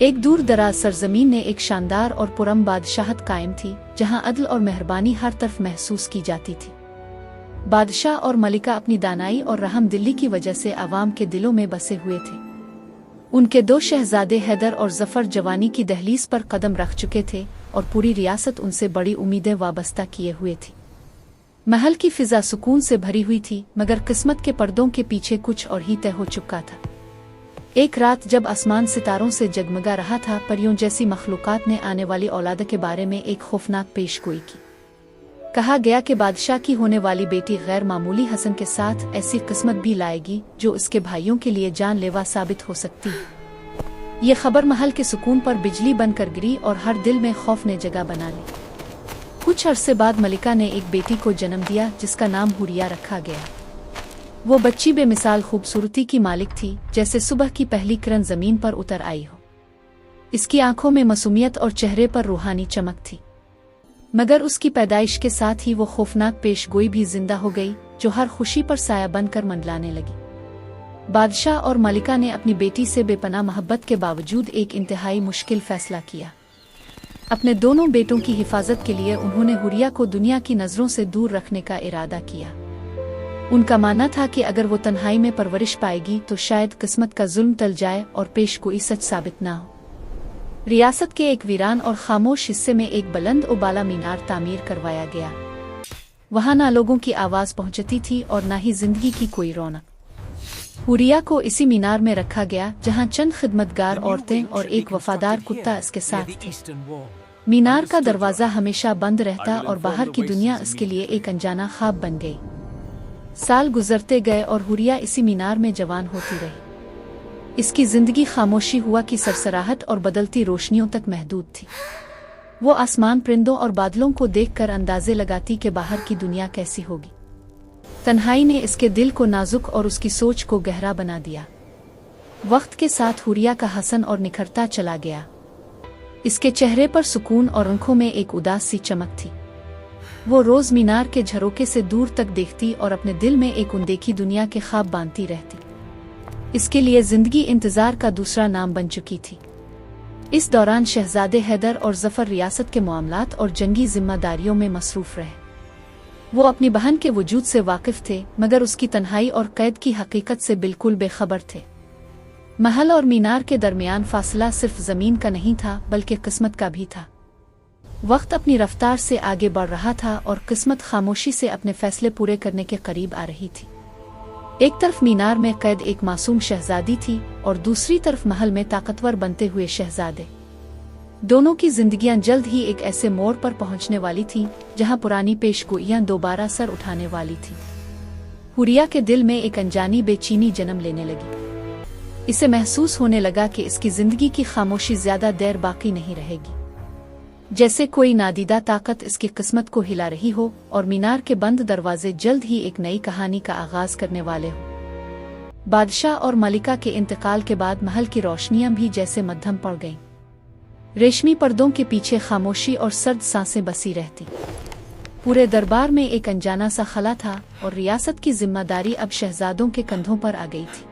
एक दूर दराज सरजमीन में एक शानदार और पुरअमन बादशाहत कायम थी, जहां अदल और मेहरबानी हर तरफ महसूस की जाती थी। बादशाह और मलिका अपनी दानाई और रहमदिली की वजह से आवाम के दिलों में बसे हुए थे। उनके दो शहजादे हैदर और जफर जवानी की दहलीज पर कदम रख चुके थे और पूरी रियासत उनसे बड़ी उम्मीदें वाबस्ता किए हुए थी। महल की फिजा सुकून से भरी हुई थी, मगर किस्मत के पर्दों के पीछे कुछ और ही तय हो चुका था। एक रात जब आसमान सितारों से जगमगा रहा था, परियों जैसी मखलूकात ने आने वाली औलाद के बारे में एक खौफनाक पेशगोई की। कहा गया कि बादशाह की होने वाली बेटी गैर मामूली हसन के साथ ऐसी किस्मत भी लाएगी जो इसके भाइयों के लिए जानलेवा साबित हो सकती है। ये खबर महल के सुकून पर बिजली बनकर गिरी और हर दिल में खौफ ने जगह बना ली। कुछ अरसे बाद मलिका ने एक बेटी को जन्म दिया, जिसका नाम हुरिया रखा गया। वो बच्ची बेमिसाल खूबसूरती की मालिक थी, जैसे सुबह की पहली किरण जमीन पर उतर आई हो। इसकी आंखों में मासूमियत और चेहरे पर रूहानी चमक थी। मगर उसकी पैदाइश के साथ ही वो खौफनाक पेशगोई भी जिंदा हो गई, जो हर खुशी पर साया बनकर मंडलाने लगी। बादशाह और मलिका ने अपनी बेटी से बेपनाह मोहब्बत के बावजूद एक इंतहाई मुश्किल फैसला किया। अपने दोनों बेटों की हिफाजत के लिए उन्होंने हुरिया को दुनिया की नजरों से दूर रखने का इरादा किया। उनका मानना था कि अगर वो तन्हाई में परवरिश पाएगी तो शायद किस्मत का जुल्म टल जाए और पेशगोई सच साबित ना हो। रियासत के एक वीरान और खामोश हिस्से में एक बुलंद और बाला मीनार तामीर करवाया गया। वहां ना लोगों की आवाज पहुंचती थी और ना ही जिंदगी की कोई रौनक। हुरिया को इसी मीनार में रखा गया, जहां चंद खिदमतगार औरतें और एक वफादार कुत्ता इसके साथ थे। मीनार का दरवाजा हमेशा बंद रहता और बाहर की दुनिया इसके लिए एक अनजाना ख्वाब बन गई। साल गुजरते गए और हुरिया इसी मीनार में जवान होती रही। इसकी जिंदगी खामोशी हुआ की सरसराहट और बदलती रोशनियों तक महदूद थी। वो आसमान, परिंदों और बादलों को देखकर अंदाजे लगाती कि बाहर की दुनिया कैसी होगी। तन्हाई ने इसके दिल को नाजुक और उसकी सोच को गहरा बना दिया। वक्त के साथ हुरिया का हसन और निखरता चला गया। इसके चेहरे पर सुकून और आंखों में एक उदास सी चमक थी। वो रोज मीनार के झरोके से दूर तक देखती और अपने दिल में एक अनदेखी दुनिया के ख्वाब बांधती रहती। इसके लिए जिंदगी इंतजार का दूसरा नाम बन चुकी थी। इस दौरान शहजादे हैदर और जफर रियासत के मामलात और जंगी जिम्मेदारियों में मसरूफ रहे। वो अपनी बहन के वजूद से वाकिफ थे, मगर उसकी तन्हाई और कैद की हकीकत से बिल्कुल बेखबर थे। महल और मीनार के दरमियान फासला सिर्फ जमीन का नहीं था, बल्कि किस्मत का भी था। वक्त अपनी रफ्तार से आगे बढ़ रहा था और किस्मत खामोशी से अपने फैसले पूरे करने के करीब आ रही थी। एक तरफ मीनार में कैद एक मासूम शहजादी थी और दूसरी तरफ महल में ताकतवर बनते हुए शहजादे। दोनों की जिंदगियां जल्द ही एक ऐसे मोड़ पर पहुंचने वाली थीं, जहां पुरानी पेशगोइयां दोबारा सर उठाने वाली थीं। हुरिया के दिल में एक अनजानी बेचैनी जन्म लेने लगी। इसे महसूस होने लगा कि इसकी जिंदगी की खामोशी ज्यादा देर बाकी नहीं रहेगी, जैसे कोई नादीदा ताकत इसकी किस्मत को हिला रही हो और मीनार के बंद दरवाजे जल्द ही एक नई कहानी का आगाज करने वाले हो। बादशाह और मलिका के इंतकाल के बाद महल की रोशनियां भी जैसे मध्यम पड़ गईं। रेशमी पर्दों के पीछे खामोशी और सर्द सांसें बसी रहती। पूरे दरबार में एक अनजाना सा खला था और रियासत की जिम्मेदारी अब शहजादों के कंधों पर आ गई थी।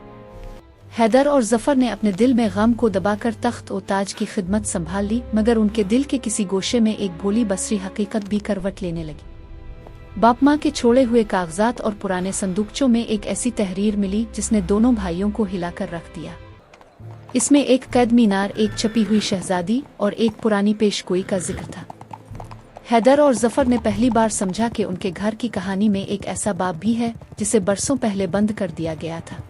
हैदर और जफर ने अपने दिल में गम को दबाकर तख्त और ताज की खिदमत संभाल ली, मगर उनके दिल के किसी गोशे में एक भोली बसरी हकीकत भी करवट लेने लगी। बाप माँ के छोड़े हुए कागजात और पुराने संदूकचों में एक ऐसी तहरीर मिली जिसने दोनों भाइयों को हिलाकर रख दिया। इसमें एक कैद मीनार, एक छपी हुई शहजादी और एक पुरानी पेशगोई का जिक्र था। हैदर और जफर ने पहली बार समझा कि उनके घर की कहानी में एक ऐसा बाब भी है जिसे बरसों पहले बंद कर दिया गया था।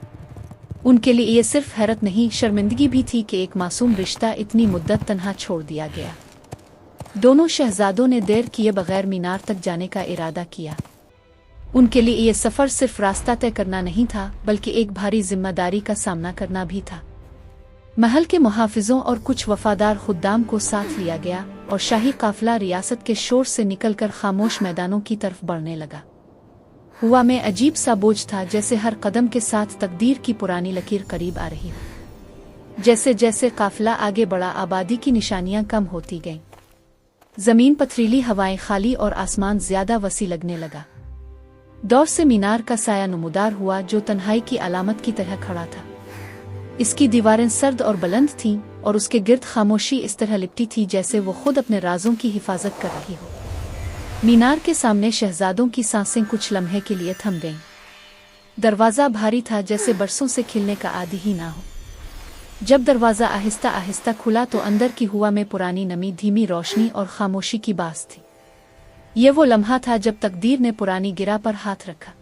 उनके लिए ये सिर्फ हैरत नहीं, शर्मिंदगी भी थी कि एक मासूम रिश्ता इतनी मुद्दत तन्हा छोड़ दिया गया। दोनों शहजादों ने देर किए बगैर मीनार तक जाने का इरादा किया। उनके लिए ये सफर सिर्फ रास्ता तय करना नहीं था, बल्कि एक भारी जिम्मेदारी का सामना करना भी था। महल के मुहाफिजों और कुछ वफादार खुद्दाम को साथ लिया गया और शाही काफिला रियासत के शोर से निकलकर खामोश मैदानों की तरफ बढ़ने लगा। हुआ में अजीब सा बोझ था, जैसे हर कदम के साथ तकदीर की पुरानी लकीर करीब आ रही हो। जैसे जैसे काफिला आगे बढ़ा, आबादी की निशानियां कम होती गईं। जमीन पथरीली, हवाएं खाली और आसमान ज्यादा वसी लगने लगा। दौर से मीनार का साया नुमुदार हुआ, जो तन्हाई की अलामत की तरह खड़ा था। इसकी दीवारें सर्द और बुलंद थीं और उसके गिर्द खामोशी इस तरह लिपटी थी जैसे वो खुद अपने राजों की हिफाजत कर रही हो। मीनार के सामने शहजादों की सांसें कुछ लम्हे के लिए थम गईं। दरवाज़ा भारी था, जैसे बरसों से खिलने का आदि ही ना हो। जब दरवाज़ा आहिस्ता आहिस्ता खुला तो अंदर की हुआ में पुरानी नमी, धीमी रोशनी और खामोशी की बास थी। ये वो लम्हा था जब तकदीर ने पुरानी गिरा पर हाथ रखा।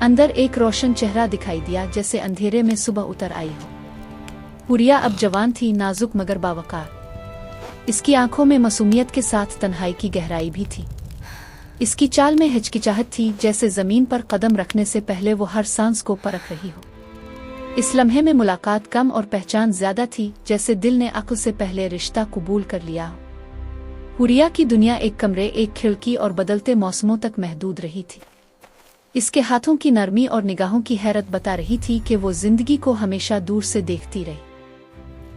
अंदर एक रोशन चेहरा दिखाई दिया, जैसे अंधेरे में सुबह उतर आई हो। हुरिया अब जवान थी, नाजुक मगर बावकार। इसकी आंखों में मासूमियत के साथ तन्हाई की गहराई भी थी। इसकी चाल में हिचकिचाहट थी, जैसे जमीन पर कदम रखने से पहले वो हर सांस को परख रही हो। इस लम्हे में मुलाकात कम और पहचान ज्यादा थी, जैसे दिल ने अक्ल से पहले रिश्ता कबूल कर लिया हो। हुरिया की दुनिया एक कमरे, एक खिड़की और बदलते मौसमों तक महदूद रही थी। इसके हाथों की नरमी और निगाहों की हैरत बता रही थी कि वो जिंदगी को हमेशा दूर से देखती रही।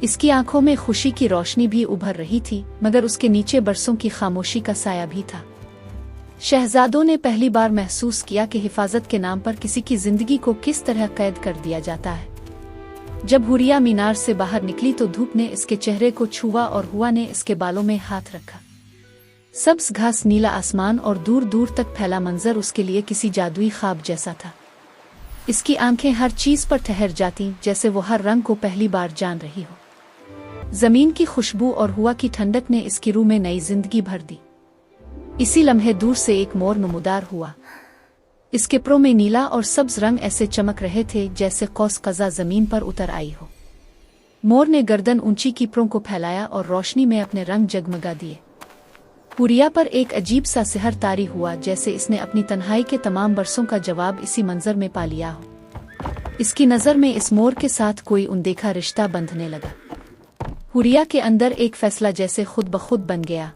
इसकी आंखों में खुशी की रोशनी भी उभर रही थी, मगर उसके नीचे बरसों की खामोशी का साया भी था। शहजादों ने पहली बार महसूस किया कि हिफाजत के नाम पर किसी की जिंदगी को किस तरह कैद कर दिया जाता है। जब हुरिया मीनार से बाहर निकली तो धूप ने इसके चेहरे को छुआ और हुआ ने इसके बालों में हाथ रखा। सब्ज घास, नीला आसमान और दूर दूर तक फैला मंजर उसके लिए किसी जादुई ख्वाब जैसा था। इसकी आंखें हर चीज पर ठहर जाती, जैसे वो हर रंग को पहली बार जान रही हो। जमीन की खुशबू और हुआ की ठंडक ने इसकी रूह में नई जिंदगी भर दी। इसी लम्हे दूर से एक मोर नमूदार हुआ। इसके प्रो में नीला और सब्ज रंग ऐसे चमक रहे थे जैसे कौस कज़ा जमीन पर उतर आई हो। मोर ने गर्दन ऊंची की प्रों को फैलाया और रोशनी में अपने रंग जगमगा दिए। हुरिया पर एक अजीब सा सिहर तारी हुआ, जैसे इसने अपनी तन्हाई के तमाम बरसों का जवाब इसी मंजर में पा लिया हो। इसकी नज़र में इस मोर के साथ कोई अनदेखा रिश्ता बंधने लगा। हुरिया के अंदर एक फैसला जैसे खुद ब खुद बन गया।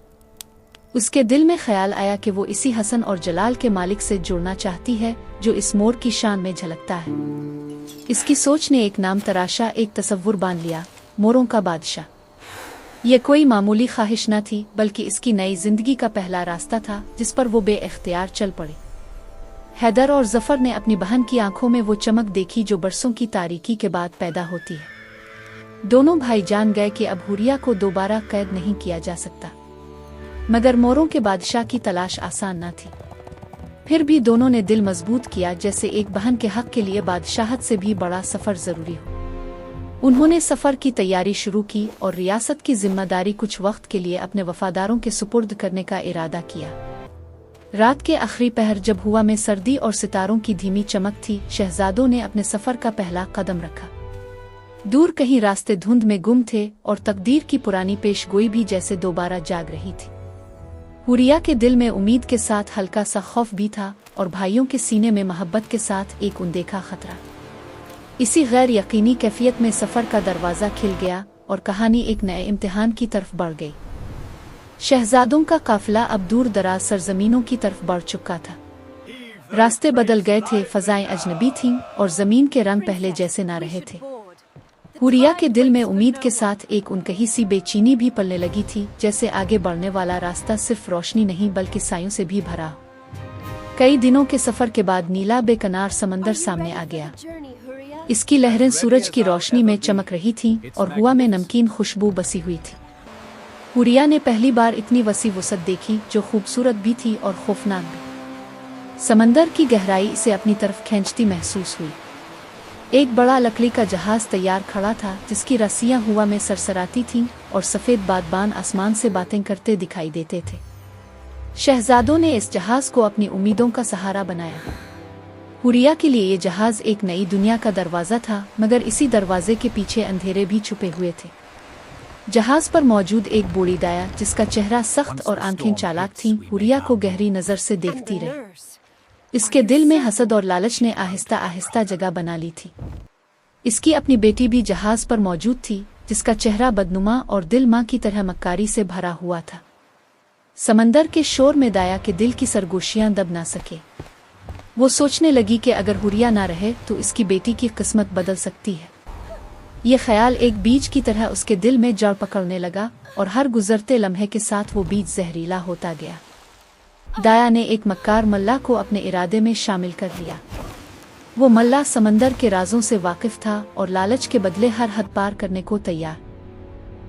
उसके दिल में ख्याल आया कि वो इसी हसन और जलाल के मालिक से जुड़ना चाहती है जो इस मोर की शान में झलकता है। इसकी सोच ने एक नाम तराशा, एक तसव्वुर बांध लिया, मोरों का बादशाह। ये कोई मामूली ख्वाहिश न थी, बल्कि इसकी नई जिंदगी का पहला रास्ता था जिस पर वो बेइख्तियार चल पड़ी। हैदर और जफर ने अपनी बहन की आंखों में वो चमक देखी जो बरसों की तारीकी के बाद पैदा होती है। दोनों भाई जान गए कि अब हुरिया को दोबारा कैद नहीं किया जा सकता। मगर मोरों के बादशाह की तलाश आसान न थी। फिर भी दोनों ने दिल मजबूत किया, जैसे एक बहन के हक के लिए बादशाहत से भी बड़ा सफर जरूरी हो। उन्होंने सफर की तैयारी शुरू की और रियासत की जिम्मेदारी कुछ वक्त के लिए अपने वफादारों के सुपुर्द करने का इरादा किया। रात के आखिरी पहर जब हुआ में सर्दी और सितारों की धीमी चमक थी, शहजादों ने अपने सफर का पहला कदम रखा। दूर कहीं रास्ते धुंध में गुम थे और तकदीर की पुरानी पेशगोई भी जैसे दोबारा जाग रही थी। हुरिया के दिल में उम्मीद के साथ हल्का सा खौफ भी था और भाइयों के सीने में मोहब्बत के साथ एक अनदेखा खतरा। इसी गैर यकीनी कैफियत में सफर का दरवाजा खिल गया और कहानी एक नए इम्तिहान की तरफ बढ़ गई। शहजादों का काफिला अब दूर दराज सरजमीनों की तरफ बढ़ चुका था। रास्ते बदल गए थे, फजाएं अजनबी थीं और जमीन के रंग पहले जैसे ना रहे थे। हुरिया के दिल में उम्मीद के साथ एक उनकही सी बेचैनी भी पलने लगी थी, जैसे आगे बढ़ने वाला रास्ता सिर्फ रोशनी नहीं बल्कि सायों से भी भरा हो। कई दिनों के सफर के बाद नीला बेकनार समंदर सामने आ गया। इसकी लहरें सूरज की रोशनी में चमक रही थीं और हुआ में नमकीन खुशबू बसी हुई थी। हुरिया ने पहली बार इतनी वसी वसत देखी, जो खूबसूरत भी थी और खौफनाक भी। समंदर की गहराई इसे अपनी तरफ खींचती महसूस हुई। एक बड़ा लकड़ी का जहाज तैयार खड़ा था, जिसकी रस्सियां हुआ में सरसराती थीं और सफेद बादबान आसमान से बातें करते दिखाई देते थे। शहजादों ने इस जहाज को अपनी उम्मीदों का सहारा बनाया। हुरिया के लिए ये जहाज एक नई दुनिया का दरवाज़ा था, मगर इसी दरवाजे के पीछे अंधेरे भी छुपे हुए थे। जहाज पर मौजूद एक बूढ़ी दाया, जिसका चेहरा सख्त और आंखें चालाक थीं, हुरिया को गहरी नज़र से देखती रही। इसके दिल में हसद और लालच ने आहिस्ता आहिस्ता जगह बना ली थी। इसकी अपनी बेटी भी जहाज पर मौजूद थी, जिसका चेहरा बदनुमा और दिल माँ की तरह मक्कारी से भरा हुआ था। समंदर के शोर में दाया के दिल की सरगोशियां दब ना सके। वो सोचने लगी कि अगर हुरिया ना रहे तो इसकी बेटी की किस्मत बदल सकती है। ये ख्याल एक बीज की तरह उसके दिल में जड़ पकड़ने लगा और हर गुजरते लम्हे के साथ वो बीज जहरीला होता गया। दाया ने एक मक्कार मल्ला को अपने इरादे में शामिल कर लिया। वो मल्ला समंदर के राजों से वाकिफ था और लालच के बदले हर हद पार करने को तैयार।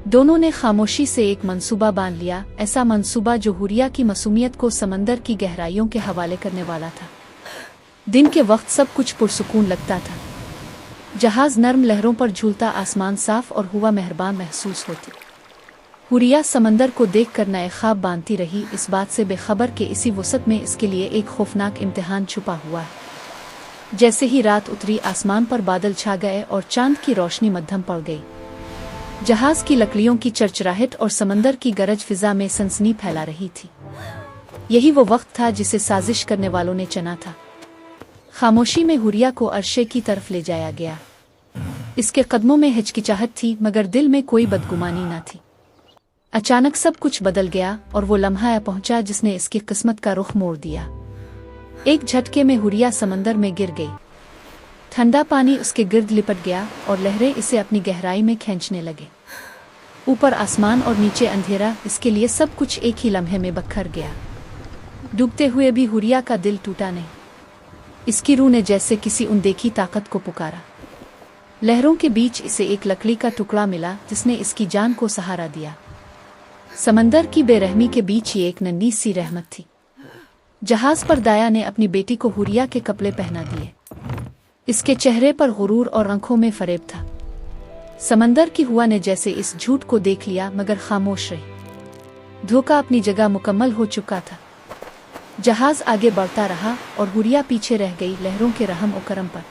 दोनों ने खामोशी से एक मंसूबा बांध लिया, ऐसा मंसूबा जो हुरिया की मासूमियत को समंदर की गहराइयों के हवाले करने वाला था। दिन के वक्त सब कुछ पुरसुकून लगता था। जहाज नर्म लहरों पर झूलता, आसमान साफ और हवा मेहरबान महसूस होती। हुरिया समंदर को देखकर नए ख्वाब बांधती रही, इस बात से बेखबर कि इसी वसत में इसके लिए एक खौफनाक इम्तिहान छुपा हुआ है। जैसे ही रात उतरी, आसमान पर बादल छा गए और चांद की रोशनी मध्यम पड़ गई। जहाज की लकड़ियों की चरचराहट और समंदर की गरज फिजा में सनसनी फैला रही थी। यही वो वक्त था जिसे साजिश करने वालों ने चुना था। खामोशी में हुरिया को अर्शे की तरफ ले जाया गया। इसके कदमों में हिचकिचाहट थी, मगर दिल में कोई बदगुमानी न थी। अचानक सब कुछ बदल गया और वो लम्हा पहुंचा जिसने इसकी किस्मत का रुख मोड़ दिया। एक झटके में हुरिया समंदर में गिर गई। ठंडा पानी उसके गिर्द लिपट गया और लहरें इसे अपनी गहराई में खींचने लगे। ऊपर आसमान और नीचे अंधेरा, इसके लिए सब कुछ एक ही लम्हे में बखर गया। डूबते हुए भी हुरिया का दिल टूटा नहीं। इसकी रूह ने जैसे किसी अनदेखी ताकत को पुकारा। लहरों के बीच इसे एक लकड़ी का टुकड़ा मिला जिसने इसकी जान को सहारा दिया। समंदर की बेरहमी के बीच ये एक नन्ही सी रहमत थी। जहाज पर दाया ने अपनी बेटी को हुरिया के कपड़े पहना दिए। इसके चेहरे पर गुरूर और आंखों में फरेब था। समंदर की हुआ ने जैसे इस झूठ को देख लिया, मगर खामोश रही। धोखा अपनी जगह मुकम्मल हो चुका था। जहाज आगे बढ़ता रहा और हुरिया पीछे रह गई, लहरों के रहम और करम पर।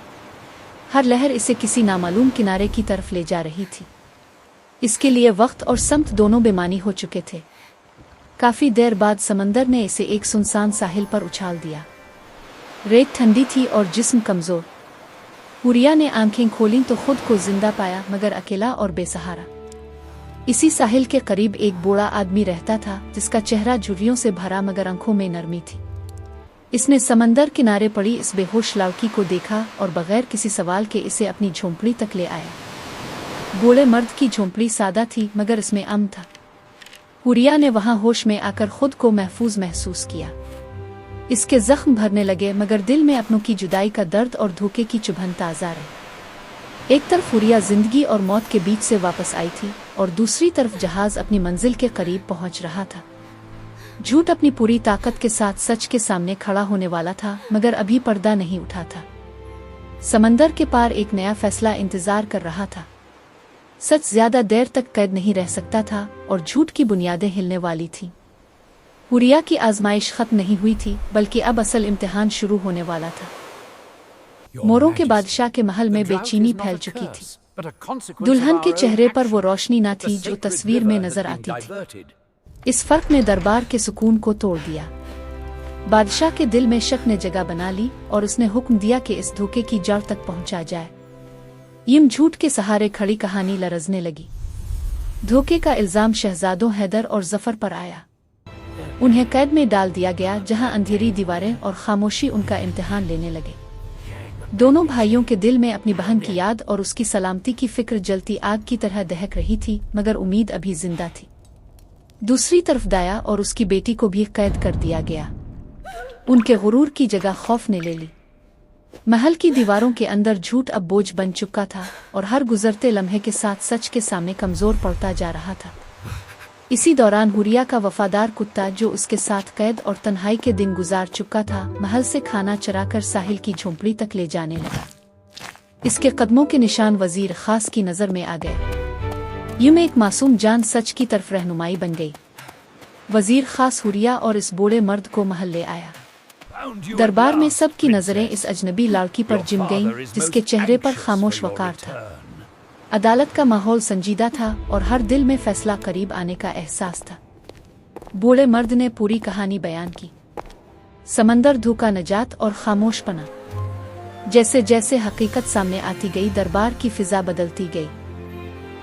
हर लहर इसे किसी नामालूम किनारे की तरफ ले जा रही थी। इसके लिए वक्त और समत दोनों बेमानी हो चुके थे। काफी देर बाद समंदर ने इसे एक सुनसान साहिल पर उछाल दिया। रेत ठंडी थी और जिस्म कमजोर। हुरिया ने आंखें खोलीं तो खुद को जिंदा पाया, मगर अकेला और बेसहारा। इसी साहिल के करीब एक बूढ़ा आदमी रहता था जिसका चेहरा झुर्रियों से भरा, मगर आंखों में नरमी थी। इसने समंदर किनारे पड़ी इस बेहोश लड़की को देखा और बगैर किसी सवाल के इसे अपनी झोंपड़ी तक ले आया। बूढ़े मर्द की झोंपड़ी सादा थी, मगर इसमें अमन था। हुरिया ने वहां होश में आकर खुद को महफूज महसूस किया। इसके जख्म भरने लगे, मगर दिल में अपनों की जुदाई का दर्द और धोखे की चुभन ताज़ा रही। एक तरफ हुरिया जिंदगी और मौत के बीच से वापस आई थी और दूसरी तरफ जहाज अपनी मंजिल के करीब पहुंच रहा था। झूठ अपनी पूरी ताकत के साथ सच के सामने खड़ा होने वाला था, मगर अभी पर्दा नहीं उठा था। समंदर के पार एक नया फैसला इंतजार कर रहा था। सच ज्यादा देर तक कैद नहीं रह सकता था और झूठ की बुनियादें हिलने वाली थीं। हुरिया की आजमाइश खत्म नहीं हुई थी, बल्कि अब असल इम्तिहान शुरू होने वाला था। मोरों के बादशाह के महल में बेचैनी फैल चुकी थी। दुल्हन के चेहरे पर वो रोशनी न थी जो तस्वीर में नजर आती थी। इस फर्क ने दरबार के सुकून को तोड़ दिया। बादशाह के दिल में शक ने जगह बना ली और उसने हुक्म दिया कि इस धोखे की जड़ तक पहुंचा जाए। यूं झूठ के सहारे खड़ी कहानी लरजने लगी। धोखे का इल्जाम शहजादों हैदर और जफर पर आया। उन्हें कैद में डाल दिया गया, जहां अंधेरी दीवारें और खामोशी उनका इम्तिहान लेने लगे। दोनों भाइयों के दिल में अपनी बहन की याद और उसकी सलामती की फिक्र जलती आग की तरह दहक रही थी, मगर उम्मीद अभी जिंदा थी। दूसरी तरफ दाया और उसकी बेटी को भी कैद कर दिया गया। उनके गुरूर की जगह खौफ ने ले ली। महल की दीवारों के अंदर झूठ अब बोझ बन चुका था और हर गुजरते लम्हे के साथ सच के सामने कमजोर पड़ता जा रहा था। इसी दौरान हुरिया का वफादार कुत्ता, जो उसके साथ कैद और तन्हाई के दिन गुजार चुका था, महल से खाना चराकर साहिल की झोंपड़ी तक ले जाने लगा। इसके कदमों के निशान वजीर खास की नजर में आ गए। यूं में एक मासूम जान सच की तरफ रहनुमाई बन गई। वजीर खास हुरिया और इस बूढ़े मर्द को महल ले आया। दरबार में सबकी नजरें इस अजनबी लड़की पर जिम गईं, जिसके चेहरे पर खामोश वकार था। अदालत का माहौल संजीदा था और हर दिल में फैसला करीब आने का एहसास था। बूढ़े मर्द ने पूरी कहानी बयान की। समंदर, धोखा, नजात और खामोशपना। जैसे जैसे हकीकत सामने आती गई, दरबार की फिजा बदलती गई।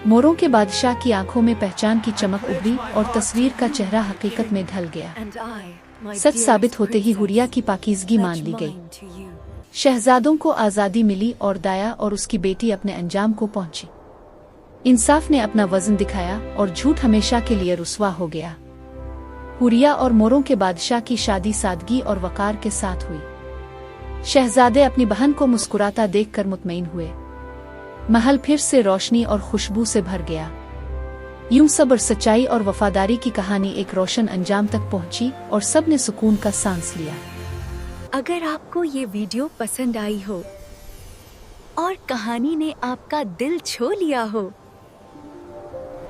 मोरों के बादशाह की आंखों में पहचान की चमक उभरी और तस्वीर का चेहरा हकीकत में ढल गया। सच साबित होते ही हुरिया की पाकीज़गी मान ली गई। शहजादों को आज़ादी मिली और दाया और उसकी बेटी अपने अंजाम को पहुंची। इंसाफ ने अपना वजन दिखाया और झूठ हमेशा के लिए रुस्वा हो गया। हुरिया और मोरों के बादशाह की शादी सादगी और वकार के साथ हुई। शहजादे अपनी बहन को मुस्कुराता देखकर मुतमईन हुए। महल फिर से रोशनी और खुशबू से भर गया। यूं सब्र, सच्चाई और वफादारी की कहानी एक रोशन अंजाम तक पहुंची और सब ने सुकून का सांस लिया। अगर आपको ये वीडियो पसंद आई हो और कहानी ने आपका दिल छू लिया हो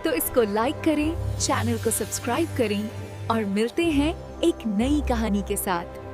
तो इसको लाइक करें, चैनल को सब्सक्राइब करें और मिलते हैं एक नई कहानी के साथ।